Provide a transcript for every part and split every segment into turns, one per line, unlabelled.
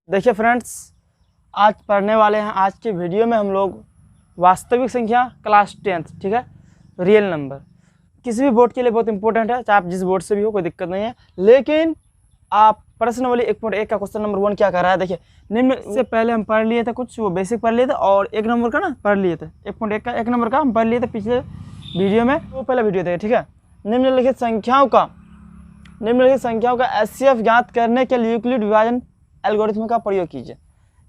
देखिए फ्रेंड्स, आज पढ़ने वाले हैं। आज के वीडियो में हम लोग वास्तविक संख्या क्लास 10th, ठीक है, रियल नंबर किसी भी बोर्ड के लिए बहुत इंपॉर्टेंट है, चाहे आप जिस बोर्ड से भी हो, कोई दिक्कत नहीं है। लेकिन आप प्रश्न वाली 1.1 का क्वेश्चन नंबर 1 क्या कर रहा है, देखिए निम्न से पहले हम पढ़ लिए थे, कुछ वो बेसिक पढ़ लिए थे और 1 नंबर का ना पढ़ लिए थे, 1.1 का 1 नंबर का हम पढ़ लिए थे पिछले वीडियो में, वो पहला वीडियो था, ठीक है। निम्नलिखित संख्याओं का एचसीएफ ज्ञात करने के लिए यूक्लिड विभाजन एल्गोरिथम का प्रयोग कीजिए।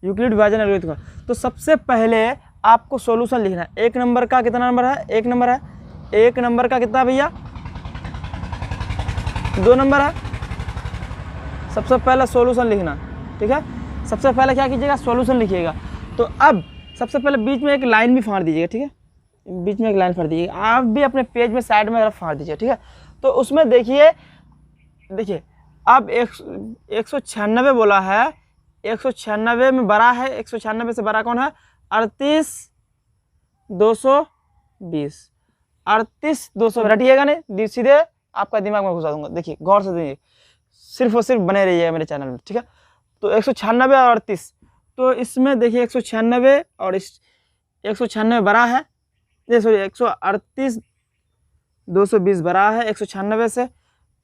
यूक्लिड विभाजन एल्गोरिथम का, तो सबसे पहले आपको सॉल्यूशन लिखना है। 1 नंबर का कितना नंबर है? 1 नंबर है। 1 नंबर का कितना भैया? 2 नंबर है। सबसे पहले सॉल्यूशन लिखना, ठीक है। सबसे पहले क्या कीजिएगा? सॉल्यूशन लिखिएगा। तो अब सबसे पहले बीच में एक लाइन भी फाड़ दीजिएगा, ठीक है। बीच में एक लाइन फाड़ दीजिएगा। आप भी अपने पेज में साइड में फाड़ दीजिए, ठीक है। तो उसमें देखिए अब 196 बोला है। 196 में बड़ा है, 196 से बड़ा कौन है? 38,220। 38,220 रटिएगा नहीं, सीधे आपका दिमाग में घुसा दूंगा। देखिए गौर से देखिए, सिर्फ और सिर्फ बने रहिएगा मेरे चैनल में, ठीक है। तो 196 और 38, तो इसमें देखिए 196 और 196 बड़ा है, ये सॉरी 138,220 बड़ा है 196 से।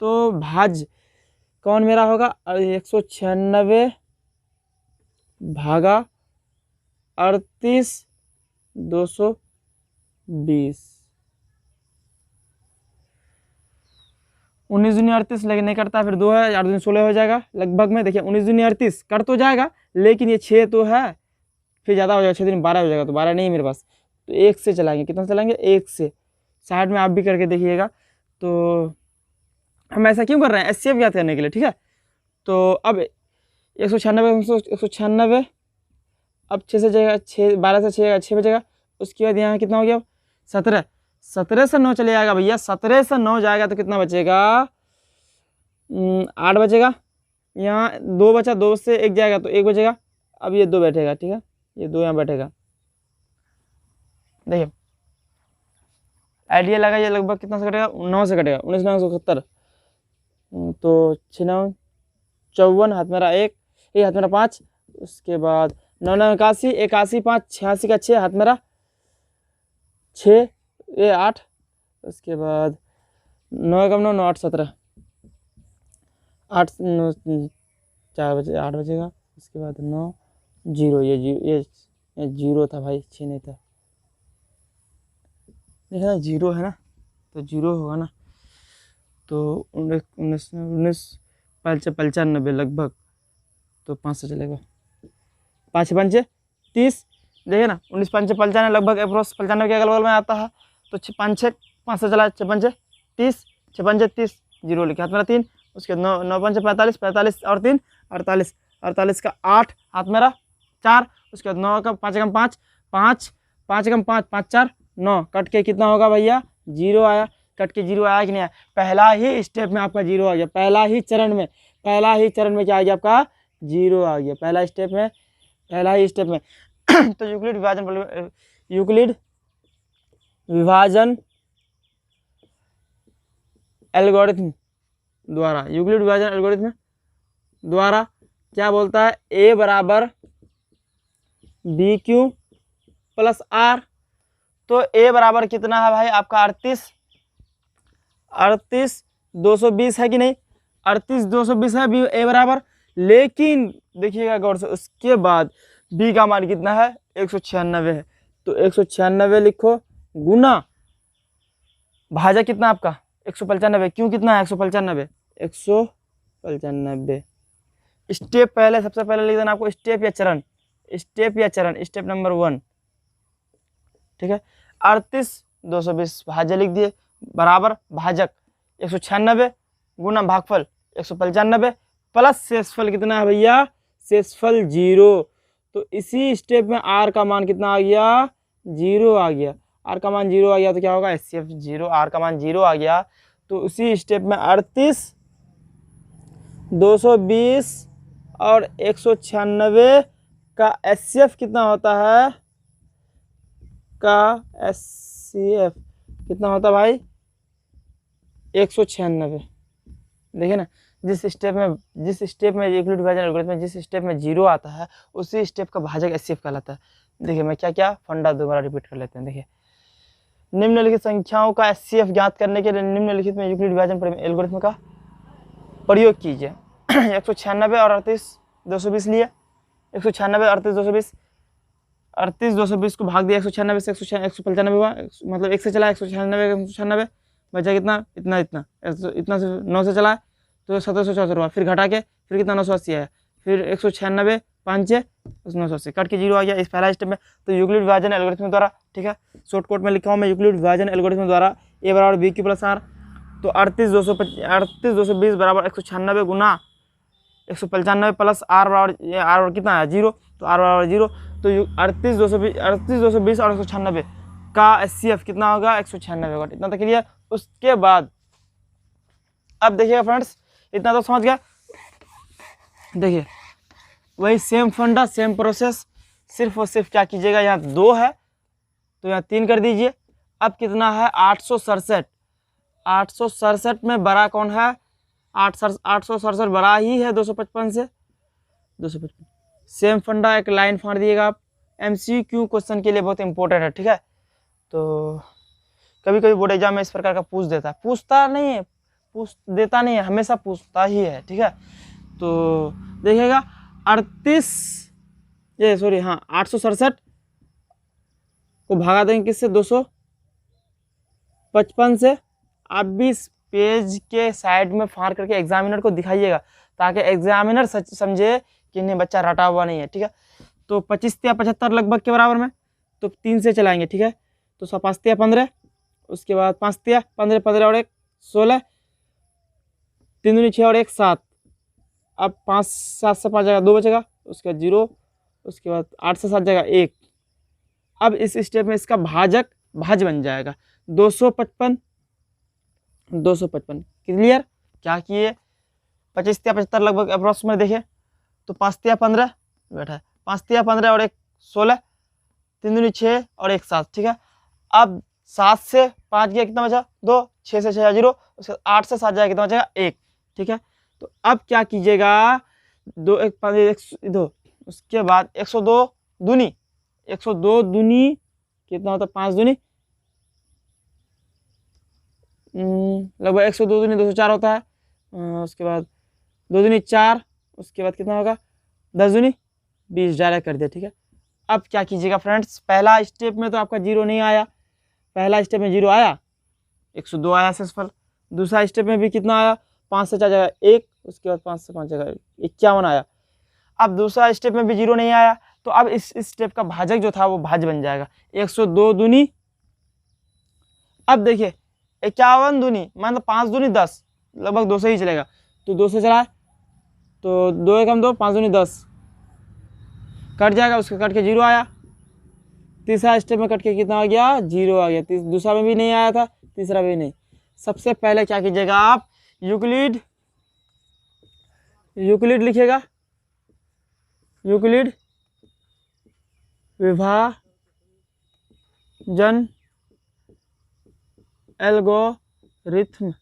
तो भाज्य कौन मेरा होगा? 196 भागा 38,220। 19 दूनी 38, लेकिन नहीं करता, फिर 2 है, 8 दूनी 16 हो जाएगा लगभग में। देखिए 19 दूनी 38 कट तो जाएगा, लेकिन ये 6 तो है, फिर ज़्यादा हो जाएगा, 6 दिन 12 हो जाएगा, तो 12 नहीं है मेरे पास। तो 1 से चलाएंगे, कितना चलाएंगे? 1 से। साइड में आप भी करके देखिएगा। तो हम ऐसा क्यों कर रहे हैं? एचसीएफ ज्ञात करने के लिए, ठीक है। तो अब 196 अब 6 से जाएगा, 12 से 6 बचेगा। उसके बाद यहाँ कितना हो गया? 17 से 9 चले जाएगा भैया। 17 से 9 जाएगा तो कितना बचेगा? 8 बचेगा। यहाँ 2 बचा, 2 से 1 जाएगा तो 1 बचेगा। अब ये 2 बैठेगा, ठीक है, ये 2 यहाँ बैठेगा। देखिए आइडिया लगाइए, लगभग कितना से कटेगा? 9 से कटेगा। 19 9 170, तो 6 9 54, हाथ मेरा 1, ये हाथ मेरा 5। उसके बाद 9 9 81, 81 5 86 का 6, हाथ मेरा 6, ये 8। उसके बाद 9 कम 9 9 8 17, 8 9 4 बचे, 8 बचेगा। उसके बाद 9 0, ये 0 था भाई, 6 नहीं था। देखा 0 है ना, तो 0 होगा ना। तो 19 95 लगभग, तो 5 से चलेगा। 5 5 30, देखिए ना, 19 5 95 लगभग अप्रोक्स 95 के अगल बगल में आता है। तो 5 से चला, 6 5 30, 6 5 30, 0 लिखा, हाथ मेरा 3। उसके 9 9 5 45, 45 और 3 48, 48 का 8, हाथ मेरा 4। उसके बाद 9 का 5 कम 5 5, 5 कम 5 5 4 9, कट के कितना होगा भैया? 0 आया। कट के 0 आया कि नहीं आया? पहला ही स्टेप में आपका 0 आ गया। पहला ही चरण में क्या आ गया आपका? 0 आ गया पहला ही स्टेप में। तो यूक्लिड विभाजन एल्गोरिथम द्वारा क्या बोलता है? A बराबर BQ प्लस R। तो A बराबर कितना है भाई आपका? 38,220 है कि नहीं? 38,220 है A बराबर। लेकिन देखिएगा गौर से, उसके बाद B का मान कितना है? 196 है। तो 196 लिखो, गुना भाजा कितना आपका? 195। क्यों कितना है? 195। 195 स्टेप पहले, सबसे पहले लिख देना आपको स्टेप या चरण। स्टेप नंबर 1, ठीक है। 38,220 भाज्य लिख दिए, बराबर भाजक 196 गुना भागफल 195 प्लस शेषफल कितना है भैया? शेषफल 0। तो इसी स्टेप में R का मान कितना आ गया? 0 आ गया। R का मान 0 आ गया तो क्या होगा? HCF 0। R का मान 0 आ गया तो उसी स्टेप में 38,220 और 196 का HCF कितना होता है? का HCF कितना होता है भाई? 196। देखिए ना, जिस स्टेप में यूक्लिड विभाजन एल्गोरिथम में जिस स्टेप में 0 आता है उसी स्टेप का भाजक एचसीएफ कहलाता है। देखिए मैं क्या फंडा दोबारा रिपीट कर लेते हैं। देखिए निम्नलिखित संख्याओं का एचसीएफ ज्ञात करने के लिए निम्नलिखित में यूक्लिड विभाजन एल्गोरिथम का प्रयोग कीजिए। 196 और 38 220 लिए 196 38 220 38 220 को भाग दिया 196 से 195 हुआ, मतलब 1 से चला 196 बचा कितना इतना से 9 से चला तो 1764 हुआ, फिर घटा के फिर कितना 980 आया, फिर 196 5 980 कट के 0 आ गया इस पहला स्टेप में। तो यूक्लिड विभाजन एल्गोरिथम द्वारा, ठीक है शॉर्ट कोट में लिखा हूँ मैं, यूक्लिड विभाजन एल्गोरिथम द्वारा ए बराबर बी क्यू प्लस आर, तो 38 220 बराबर 196 गुना 195 प्लस आर बराबर कितना है 0, तो आर बराबर 0, तो 38 220 और 196 का एचसीएफ कितना होगा 196 होगा। इतना तक क्लियर। उसके बाद अब देखिएगा फ्रेंड्स, इतना तो समझ गया। देखिए वही सेम फंडा सेम प्रोसेस, सिर्फ और सिर्फ क्या कीजिएगा, यहाँ 2 है तो यहाँ 3 कर दीजिए। अब कितना है 867, 867 में बड़ा कौन है 867 बड़ा ही है 255 से 255। सेम फंडा एक लाइन फाड़ दिएगा आप, एमसीक्यू क्वेश्चन के लिए बहुत इंपॉर्टेंट है, ठीक है। तो कभी कभी बोर्ड एग्जाम में इस प्रकार का पूछता नहीं है, हमेशा पूछता ही है, ठीक है। तो देखिएगा 867 को भागा देंगे किससे 255 से। आप भी इस पेज के साइड में फाड़ करके एग्जामिनर को दिखाइएगा ताकि एग्जामिनर समझे कि नहीं बच्चा रटा हुआ नहीं है, ठीक है। तो 25 या 75 लगभग के बराबर में, तो 3 से चलाएंगे, ठीक है। तो 5 या 15, उसके बाद 5 या 15 15 और 1 16, 3 दूनी 6 और 1 7। अब 5 7 से 5 जाएगा 2 बचेगा, उसके बाद 0, उसके बाद 8 से 7 जाएगा 1। अब इस स्टेप में इसका भाज बन जाएगा 255 क्लियर। क्या किए 25 या 75 लगभग अप्रोक्सीमेट देखे, तो 5 या 15 बैठा है, 5 या 15 और 1 16, 3 दूनी 6 और 1 7, ठीक है। अब 7 से 5 गया कितना बचा 2, 6 से 6 0, उसके 8 से 7 जाएगा कितना बचेगा 1, ठीक है। तो अब क्या कीजिएगा 2 1 5 1 2, उसके बाद 102 दूनी कितना होता है 5 दूनी लगभग 102 दूनी 204 होता है, उसके बाद 2 दूनी 4, उसके बाद कितना होगा 10 दूनी 20 डायरेक्ट कर दिया, ठीक है। अब क्या कीजिएगा फ्रेंड्स, पहला स्टेप में तो आपका 0 नहीं आया, पहला स्टेप में 0 आया 102 आया सक्सेसफुल। दूसरा स्टेप में भी कितना आया 5 से 4 जगह 1, उसके बाद 5 से 5 जगह 51 आया। अब दूसरा स्टेप में भी 0 नहीं आया, तो अब इस स्टेप का भाजक जो था वो भाज बन जाएगा 102 दूनी। अब देखिए 51 दूनी मतलब 5 दूनी 10, लगभग 2 से ही चलेगा, तो 2 से चला तो 2 1 2 5 दूनी 10 कट जाएगा, उसके कट के 0 आया। तीसरा स्टेप में कट के कितना आ गया 0 आ गया, दूसरा में भी नहीं आया था, तीसरा भी नहीं। सबसे पहले क्या कीजिएगा आप यूक्लिड लिखिएगा, यूक्लिड विभाजन एल्गोरिथम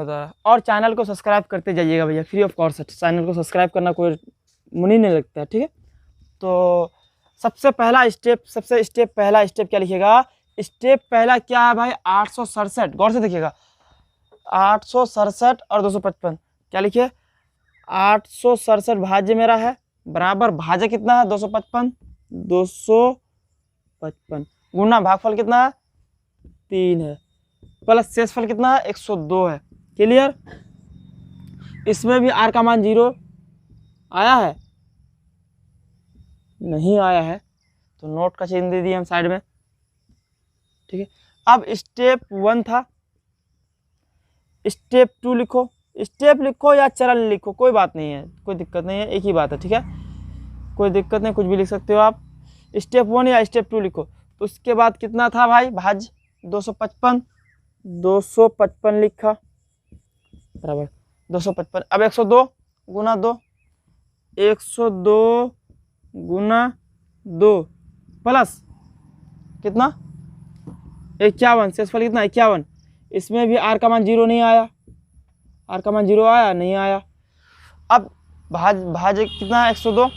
द्वारा और चैनल को सब्सक्राइब करते जाइएगा भैया, फ्री ऑफ कॉस्ट चैनल को सब्सक्राइब करना कोई मुनी नहीं लगता है, ठीक है। तो सबसे पहला स्टेप क्या लिखिएगा, स्टेप पहला क्या है भाई 867, गौर से देखिएगा 867 और 255 क्या लिखिए 867 भाज्य मेरा है बराबर भाज्य कितना है 255 गुना भागफल कितना है 3 है प्लस शेषफल कितना है 102 है, क्लियर। इसमें भी आर का मान 0 आया है नहीं आया है, तो नोट का चिन्ह दे दिए हम साइड में, ठीक है। अब स्टेप 1 था, स्टेप 2 लिखो, स्टेप लिखो या चरण लिखो कोई बात नहीं है, कोई दिक्कत नहीं है, एक ही बात है, ठीक है, कोई दिक्कत नहीं, कुछ भी लिख सकते हो आप। स्टेप 1 या स्टेप 2 लिखो। तो उसके बाद कितना था भाई भाज 255 लिखा बराबर 255। अब 102 गुना 2 102 गुना 2 प्लस कितना 51, शेषफल कितना 51। इसमें भी आर का मान 0 नहीं आया, आर का मान 0 आया नहीं आया। अब भाज्य कितना है 102।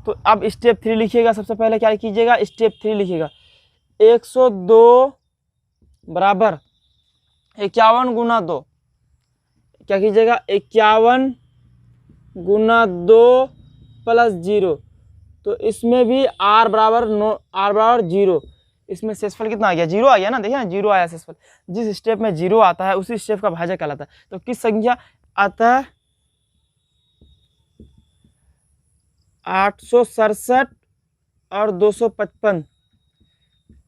तो अब स्टेप 3 लिखिएगा। सबसे पहले क्या कीजिएगा, स्टेप 3 लिखिएगा। 102 बराबर 51 गुना 2, क्या कीजिएगा 51 गुना 2 प्लस 0। तो इसमें भी r बराबर 0। इसमें शेषफल कितना आ गया 0 आ गया ना, देखिए ना 0 आया शेषफल। जिस स्टेप में 0 आता है उसी स्टेप का भाजक कहलाता है। तो किस संख्या, अतः 867 और 255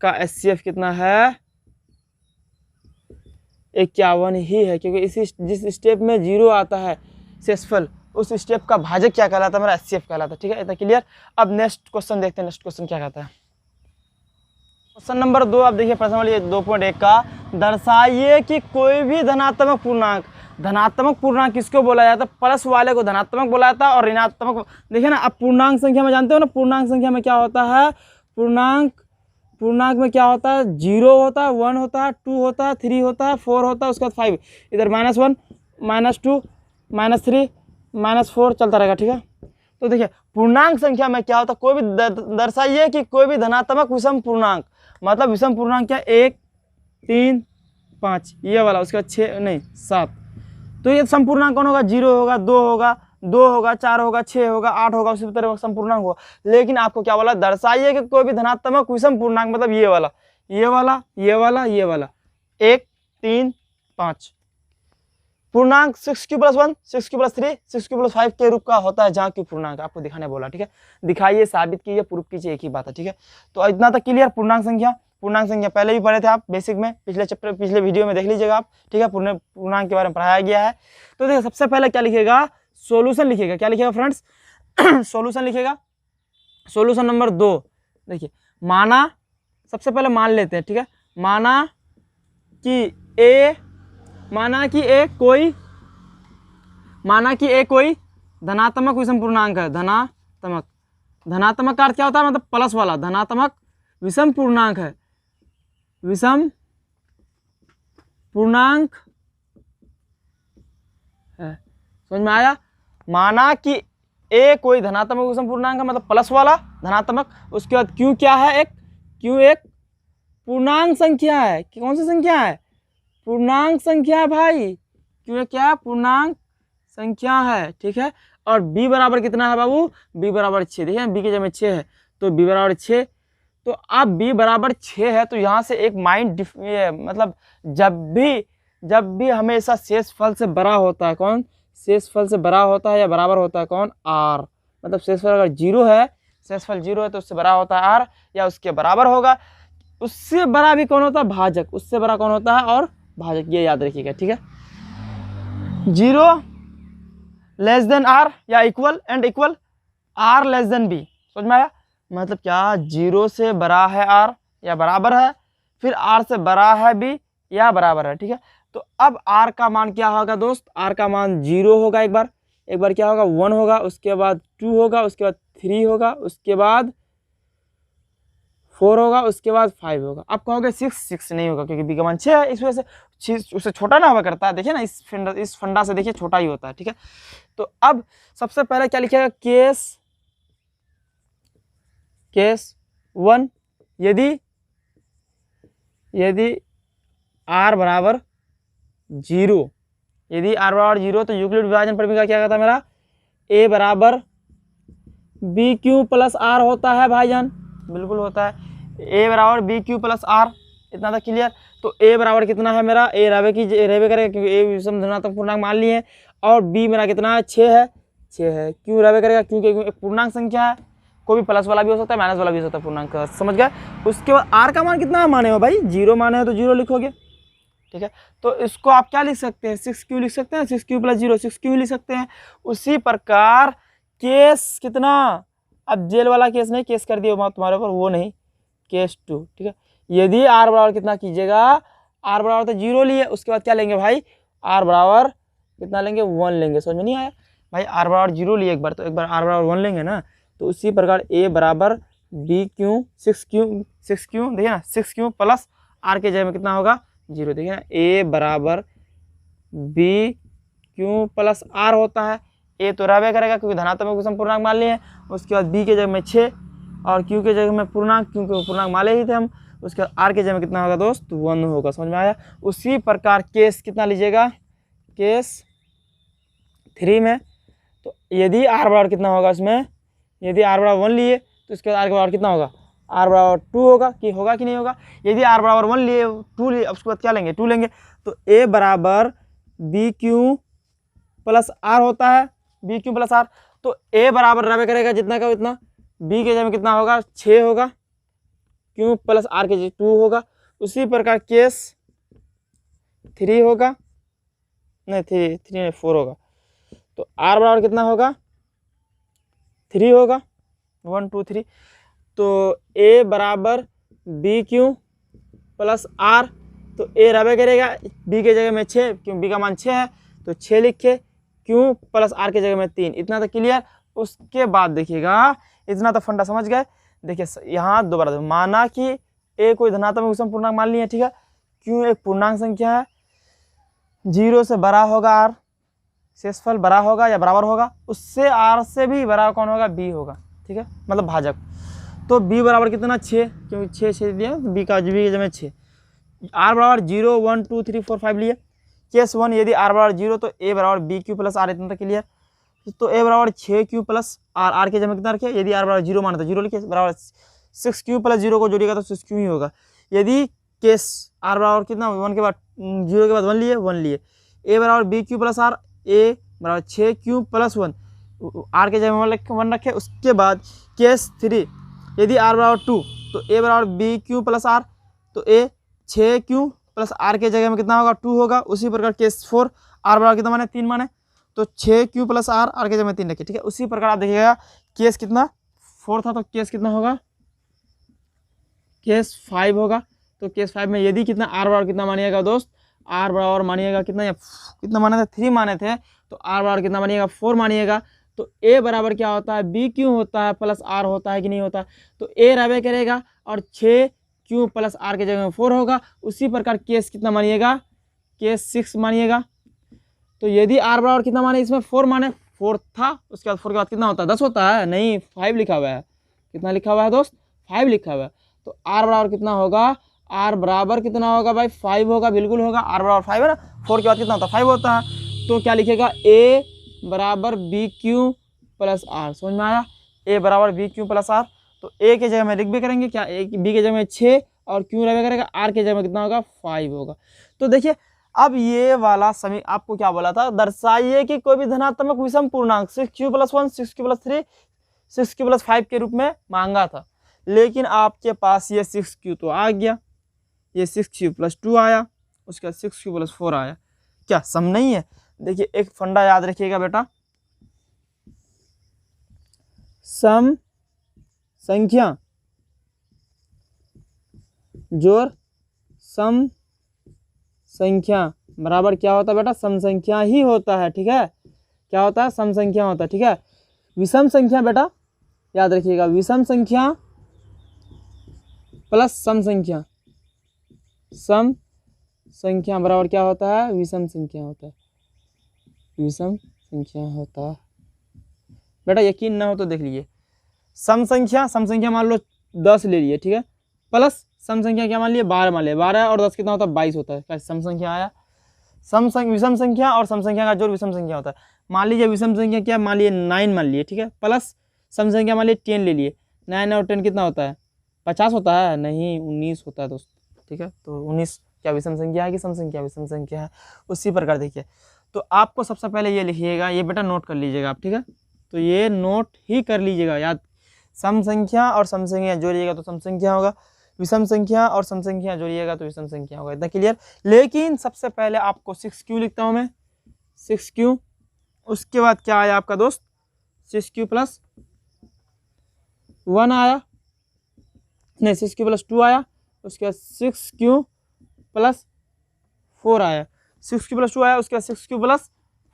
का HCF कितना है 51 ही है, क्योंकि इसी जिस स्टेप में 0 आता है शेषफल उस स्टेप का भाजक क्या कहलाता है, मेरा HCF कहलाता है। ठीक है, इतना क्लियर। अब नेक्स्ट क्वेश्चन देखते हैं। नेक्स्ट क्वेश्चन क्या कहता है, क्वेश्चन नंबर 2। आप देखिए प्रश्न वाली 2.1 का, दर्शाइए कि कोई भी धनात्मक पूर्णांक, धनात्मक पूर्णांक किसको बोला जाता है, प्लस वाले को धनात्मक बोला जाता है और ऋणात्मक, देखिए ना। अब पूर्णांक संख्या में जानते हो ना, पूर्णांक संख्या में क्या होता है, पूर्णांक में क्या होता है, 0 होता है, 1 होता है, 2 होता है, 3 होता है, 4 होता है, उसके बाद 5, इधर -1 -2 -3 -4 चलता रहेगा। ठीक है, तो देखिए पूर्णांक संख्या में क्या होता है, कोई भी दर्शाइए कि कोई भी धनात्मक विषम पूर्णांक, मतलब विषम पूर्णांक क्या, 1 3 5 ये वाला, उसके बाद 6 नहीं 7। तो ये संपूर्णांक कौन होगा, 0 होगा, 2 होगा, 4 होगा, 6 होगा, 8 होगा, उसी तरह संपूर्णांक होगा। लेकिन आपको क्या बोला, दर्शाइए कि कोई भी धनात्मक विषम पूर्णांक, मतलब ये वाला 1 3 5 पूर्णांक 6q+1 6q+3 6q+5 के रूप का होता है, जहाँ की पूर्णांक आपको दिखाने बोला। ठीक है, दिखाइए, साबित कीजिए, प्रूफ कीजिए, एक ही बात है। ठीक है, तो इतना तक क्लियर। पूर्णांक संख्या पहले भी पढ़े थे आप बेसिक में, पिछले चैप्टर पिछले वीडियो में देख लीजिएगा आप। ठीक है, पूर्णांक के बारे में पढ़ाया गया है। तो देखिए सबसे पहले क्या लिखिएगा, सोल्यूशन लिखिएगा। क्या लिखिएगा फ्रेंड्स, सोल्यूशन लिखिएगा। सोल्यूशन नंबर 2, देखिए माना, सबसे पहले मान लेते हैं। ठीक है, माना कि ए कोई धनात्मक विषम पूर्णांक है। धनात्मक का अर्थ क्या होता है, मतलब प्लस वाला, धनात्मक विषम पूर्णांक है, विषम पूर्णांक है। समझ में आया, माना कि ए कोई धनात्मक विषम पूर्णांक है, मतलब प्लस वाला धनात्मक। उसके बाद क्यू क्या है, क्यू एक पूर्णांक संख्या है। कौन सी संख्या है, पूर्णांक संख्या है भाई, क्यों क्या पूर्णांक संख्या है। ठीक है, और b बराबर कितना है बाबू, b बराबर 6। देखिए b की जगह 6 है, तो b बराबर 6। तो अब b बराबर 6 है, तो यहाँ से एक माइंड मतलब जब भी हमेशा शेषफल से बड़ा होता है, कौन, शेषफल से बड़ा होता है या बराबर होता है, कौन, r। मतलब शेषफल अगर 0 है, शेषफल 0 है तो उससे बड़ा होता है r, या उसके बराबर होगा। उससे बड़ा भी कौन होता है, भाजक। उससे बड़ा कौन होता है, और भाजक, ये याद रखिएगा। ठीक है, 0 लेस देन r या equal r less than b। समझ में आया, मतलब क्या, 0 से बड़ा है r या बराबर है, फिर r से बड़ा है b या बराबर है। ठीक है, तो अब r का मान क्या होगा दोस्त, r का मान 0 होगा, एक बार क्या होगा 1 होगा, उसके बाद 2 होगा, उसके बाद 3 होगा, उसके बाद 4 होगा, उसके बाद 5 होगा। आप कहोगे 6 नहीं होगा, क्योंकि b का मान 6 है, इस वजह से उससे छोटा ना हुआ करता है। देखिए ना, इस फंडा से देखिए छोटा ही होता है। ठीक है, तो अब सबसे पहले क्या लिखेगा, केस 1, यदि r बराबर 0, तो यूक्लिड विभाजन प्रमेय का क्या कहता है मेरा, a बराबर BQ प्लस r होता है भाईजान, बिल्कुल होता है, a बराबर BQ प्लस r। इतना था क्लियर। तो a बराबर कितना है मेरा, a रहबे करेगा, क्योंकि a विषम धनात्मक पूर्णांक मान लिए, और b मेरा कितना है, 6 है। क्यों रहबे करेगा, क्योंकि पूर्णांक संख्या है, कोई भी प्लस वाला भी हो सकता है, माइनस वाला भी हो सकता है पूर्णांक, समझ गए। उसके बाद r का मान कितना माने हो भाई, 0 माने हो तो 0 लिखोगे। ठीक है, तो इसको आप क्या लिख सकते हैं, 6q लिख सकते हैं, 6q प्लस 0 6q लिख सकते हैं। उसी प्रकार केस कितना, अब जेल वाला केस नहीं, केस कर दिया तुम्हारे ऊपर, वो नहीं, केस 2। ठीक है, यदि r बराबर कितना कीजिएगा, r बराबर तो 0 लिए, उसके बाद क्या लेंगे भाई, r बराबर कितना लेंगे, 1 लेंगे। समझ में नहीं आया भाई, r बराबर 0 लिए एक बार, तो एक बार r बराबर 1 लेंगे ना। तो उसी प्रकार a बराबर BQ 6q देखिए ना, 6q प्लस आर के जगह में कितना होगा 0। देखिए ना, ए बराबर बी क्यू प्लस आर होता है। ए तो रहबे करेगा क्योंकि धनात्मक विषम पूर्णांक मान लिए हैं। उसके बाद बी के जगह में 6 और क्यू के जगह में पूर्णांक, क्योंकि पूर्णांक मान ही थे हम। उसके बाद आर के जगह में कितना होगा दोस्त 1 होगा। समझ में आया। उसी प्रकार केस कितना लीजिएगा, केस 3 में तो यदि आर बराबर कितना होगा इसमें, यदि आर बराबर 1 लिए तो इसके बाद आर के बराबर कितना होगा, आर बराबर 2 होगा कि नहीं होगा। यदि आर बराबर 1 लिए 2 लिए, उसके बाद क्या लेंगे 2 लेंगे। तो ए बराबर बी क्यू प्लस आर होता है, बी क्यू प्लस आर। तो ए बराबर रहबे करेगा जितना का उतना, बी के जगह में कितना होगा 6 होगा, क्यू प्लस आर के जगह 2 होगा। उसी प्रकार केस 3 होगा, नहीं 3 नहीं 4 होगा। तो आर बराबर कितना होगा 3 होगा, 1 2 3। तो ए बराबर बी क्यू प्लस आर, तो ए रहबे करेगा बी के जगह में 6, क्यों बी का मान 6 है तो 6 लिखे, क्यू प्लस आर के जगह में 3। इतना तो क्लियर। उसके बाद देखिएगा, इतना तो फंडा समझ गए। देखिए यहाँ दोबारा माना कि ए कोई धनात्मक विषम पूर्णांक मान लिया, ठीक है। क्यों एक पूर्णांक संख्या है, 0 से बड़ा होगा आर, शेषफल बड़ा होगा या बराबर होगा, उससे आर से भी बड़ा कौन होगा, बी होगा, ठीक है, मतलब भाजक। तो बी बराबर कितना 6, क्योंकि 6 दिया, बी का के जगह 6। आर बराबर 0 1 2 3 4 5 लिए। केस 1 यदि आर बराबर 0 तो ए बराबर बी क्यू प्लस आर, इतना तक क्लियर। तो ए बराबर 6 क्यू प्लस आर, आर के जगह कितना रखे, यदि आर बराबर 0 माना तो 0 लिखिए, बराबर 6 क्यू प्लस 0 को जोड़िएगा तो 6 क्यू ही होगा। यदि केस आर बराबर कितना 1 के बाद 0 के बाद 1 लिए 1 लिए। ए बराबर बी क्यू प्लस आर, ए बराबर 6 क्यू प्लस 1, आर के जगह में 1 रखे। उसके बाद केस 3 यदि आर बराबर 2 तो ए बराबर बी क्यू प्लस आर, तो ए 6 क्यू प्लस आर के जगह में कितना होगा 2 होगा। उसी प्रकार केस 4 आर बराबर कितना माने 3 माने, तो 6 क्यू प्लस आर, आर के जगह में 3 रखे, ठीक है। उसी प्रकार आप देखिएगा केस कितना 4 था, तो केस कितना होगा, केस 5 होगा। तो केस 5 में यदि कितना आर बराबर कितना मानिएगा दोस्त, आर बराबर मानिएगा कितना, या कितना माने थे 3 माने थे, तो आर बराबर कितना मानिएगा 4 मानिएगा। तो ए बराबर क्या होता है, बी क्यू होता है प्लस आर होता है कि नहीं होता। तो ए रहबे करेगा और 6 क्यू प्लस आर के जगह में 4 होगा। उसी प्रकार केस कितना मानिएगा, केस 6 मानिएगा। तो यदि आर बराबर कितना माने, इसमें 4 माने, 4 था, उसके बाद 4 के बाद कितना होता है 10 होता है, नहीं 5 लिखा हुआ है। कितना लिखा हुआ है दोस्त, 5 लिखा हुआ है। तो आर बराबर कितना होगा, आर बराबर कितना होगा भाई 5 होगा, बिल्कुल होगा। आर बराबर 5 है ना, 4 के बाद कितना होता है 5 होता है। तो क्या लिखेगा, ए बराबर बी क्यू प्लस आर। समझ में आया, ए बराबर बी क्यू प्लस आर। तो ए के जगह में लिख भी करेंगे क्या, ए बी के जगह में 6 और क्यू रहबे करेगा, आर के जगह में कितना होगा 5 होगा। तो देखिए अब ये वाला समी आपको क्या बोला था, दर्शाइए कि कोई भी धनात्मक विषम पूर्णांक 6q + 1 6q + 3 6q + 5 के रूप में मांगा था। लेकिन आपके पास ये 6q तो आ गया, ये 6q + 2 आया, उसके बाद 6q + 4 आया, क्या सम नहीं है। देखिए एक फंडा याद रखिएगा बेटा, सम संख्या जोड़ सम संख्या बराबर क्या होता है बेटा, सम संख्या ही होता है, ठीक है। क्या होता है, सम संख्या होता है, ठीक है। विषम संख्या बेटा याद रखिएगा, विषम संख्या प्लस सम संख्या, सम संख्या बराबर क्या होता है, विषम संख्या होता है, विषम संख्या होता है बेटा। यकीन ना हो तो देख लीजिए, सम संख्या मान लो 10 ले लिए, ठीक है, प्लस सम संख्या क्या मान लिए 12 मान लिए, 12 और 10 कितना होता है 22 होता है। क्या सम संख्या आया, विषम संख्या और सम संख्या का जोड़ विषम संख्या होता है। मान लीजिए विषम संख्या क्या मान लिए 9 मान लिए, ठीक है, प्लस सम संख्या मान लिए 10 ले लिए। 9 और 10 कितना होता है 50 होता है, नहीं 19 होता है दोस्त, ठीक है। तो 19 क्या विषम संख्या है कि सम संख्या, विषम संख्या है। उसी प्रकार देखिए, तो आपको सबसे पहले ये लिखिएगा, ये बेटा नोट कर लीजिएगा आप, ठीक है। तो ये नोट ही कर लीजिएगा याद, सम संख्या और सम संख्या जोड़िएगा तो सम संख्या होगा, विषम संख्या और सम संख्या जोड़िएगा तो विषम संख्या होगा। इतना क्लियर। लेकिन सबसे पहले आपको 6q लिखता हूं मैं, 6q। उसके बाद क्या आया आपका दोस्त, 6q + 1 आया, नहीं 6q + 2 आया। उसके बाद 6q + 4 आया, 6q + 2 आया। उसके बाद 6q +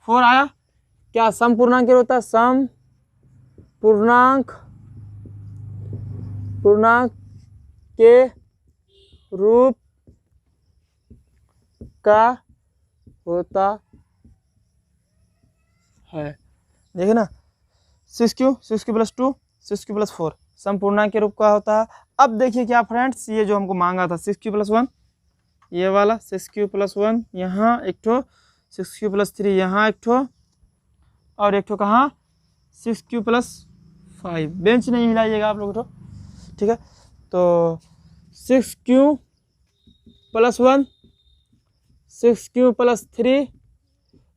4 आया। क्या सम पूर्णांक के होता है, सम पूर्णांक के रूप का होता है। देखिए ना, 6 क्यू प्लस 2, 6 क्यू प्लस 4 संपूर्णांक के रूप का होता है। अब देखिए क्या फ्रेंड्स, ये जो हमको मांगा था 6 क्यू प्लस 1, ये वाला 6 क्यू प्लस 1 यहाँ एक ठो, 6 क्यू प्लस 3 यहाँ एक ठो, और एक ठो कहाँ 6 क्यू प्लस 5। बेंच नहीं हिलाइएगा आप लोग तो, ठीक है। तो 6 क्यू प्लस 1, 6 क्यू प्लस 3,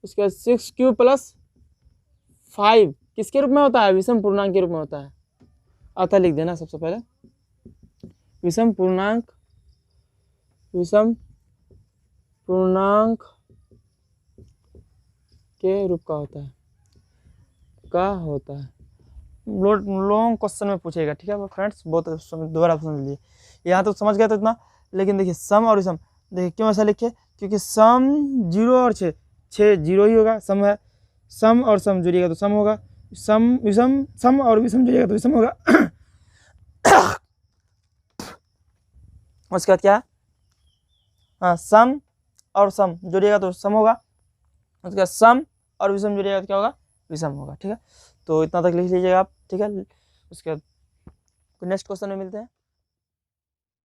उसके बाद 6 क्यू प्लस 5 किसके रूप में होता है? विषम पूर्णांक के रूप में होता है। अतः लिख देना सबसे पहले, विषम पूर्णांक के रूप का होता है। लॉन्ग क्वेश्चन में पूछेगा, ठीक है फ्रेंड्स, बहुत दोबारा समझ लिए। यहाँ तो समझ गया तो इतना, लेकिन देखिए सम और विषम, देखिए क्यों ऐसा लिखे, क्योंकि सम 0 और 6 0 ही होगा, सम है, सम और सम जुड़िएगा तो सम होगा, सम और विषम जुड़िएगा तो विषम होगा। उसके बाद क्या है, हाँ सम और सम जुड़िएगा तो सम होगा, उसके बाद सम और विषम जुड़िएगा तो क्या होगा? विषम होगा, ठीक है। तो इतना तक लिख लीजिएगा आप, ठीक है। उसके बाद नेक्स्ट क्वेश्चन में मिलते हैं।